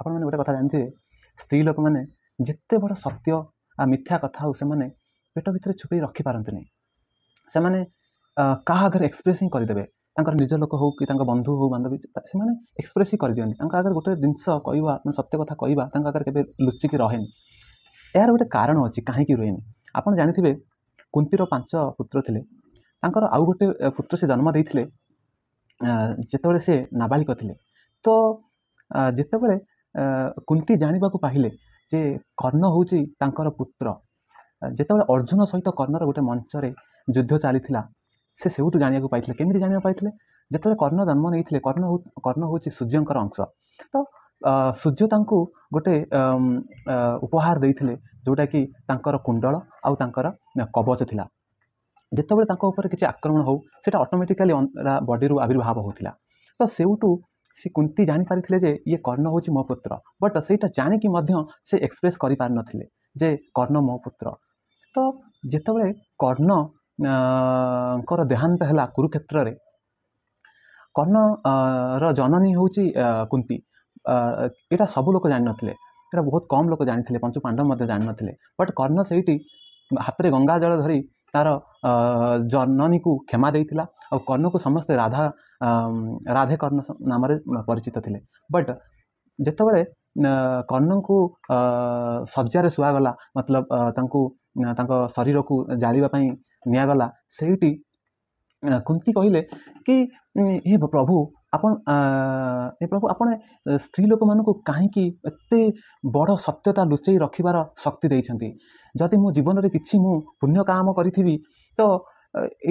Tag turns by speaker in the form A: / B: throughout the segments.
A: आपने गोटे कथा जानते स्त्री लोक मैंने जिते बड़ सत्य आ मिथ्या कथा हो से पेट भितर छुपी रखिपारती से क्या आगे एक्सप्रेस ही करदे निज लोक हो कि बंधु हो बांधवी से एक्सप्रेस ही कर दिखती आगे गोटे जिनस कह सत्य कथा कहवा आगे के लुचिकी रहे यार गोटे कारण अच्छी कहीं रुएनि आप जानी कुंतीर 5 पुत्र थे आउ गोटे पुत्र से जन्म देते जिते से नाबालिक थे तो जितेबले कुंती जानवा पाइले जे कर्ण हूँ पुत्र जितेबाला अर्जुन सहित कर्णर गोटे मंचरे युद्ध चली से सेठू जाना पाई केमी जाना पाई जिते कर्ण जन्म नहीं कर्ण हूँ सूर्यंकर अंश तो सूर्य तांको गोटे उपहार देते जोटा कि कुंडल आउ कवच थिला जितेबाला किसी आक्रमण हो सेटा ऑटोमेटिकली बॉडी रू आविर्भाव होता तो सेठू सी कुंती जानीपारे जे ये कर्ण हूँ मो पुत्र बट सेटा जानिकी से एक्सप्रेस कर पार नथिले जे कर्ण मो पुत्र तो जितेबाला कर्ण कर देहांत है कुरुक्षेत्र रे कर्ण र जननी हूँ कुंती यहाँ सब लोक जान नथिले यहाँ बहुत कम लोक जानी पंचु पांडव जान नथिले बट कर्ण से हाथ में गंगा जल धरी तार जननी को क्षमा देइथिला और कर्ण को समस्त राधा राधे कर्ण नाम परिचित थे बट जितेबाला कर्ण को शज्या शुआगला मतलब शरीर को जावाई निगला से कुंती कहले कि हे प्रभु आपण ए प्रभु आपण स्त्री लोक मान कहीं एते बड़ सत्यता लुचई रखिबार शक्ति देइछंती जदि मो जीवन रे किछि मु पुण्य काम करिथिबी तो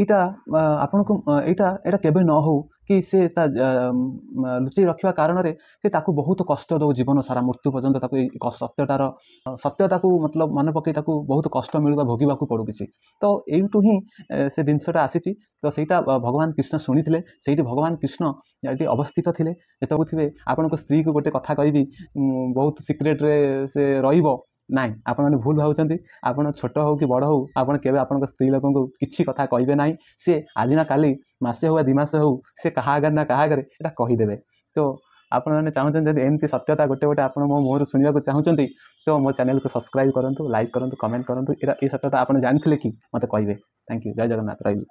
A: एटा आपन को एटा केबे न हो कि से लुचई रखिबा कारण रे से ताकू बहुत कष्ट दो जीवन सारा मृत्यु पर्यंत ताकू सत्यता को मतलब मन पकई ताकू बहुत कष्ट मिलवा भोगिबा को पड़ू किछि तो एइटू ही से जिनसटा आसीची तो सेटा भगवान कृष्ण शुणिथिले सेठी भगवान कृष्ण ये अवस्थित थिले जेतबु थिबे आपन को स्त्री को गोटे कथा कहबी बहुत सिक्रेट रे से रहिबो नाई आप भूल भावुंट आप छोट हो कि बड़ हो आप केवल स्त्री लोक को किसी कथा कहे ना सी आज ना काली मसे हो 2 मास हो सी क्या आगे ना क्या आगे यहाँ कहीदेवे तो आपने चाहते जब एमती सत्यता गोटे गोटे आप मो मुहर शुणा चाहते तो मो चैनल को सब्सक्राइब करूँ लाइक करूँ कमेंट करूँ ये सत्यता आप जानते कि मत कहे थैंक यू जय जगन्नाथ रही।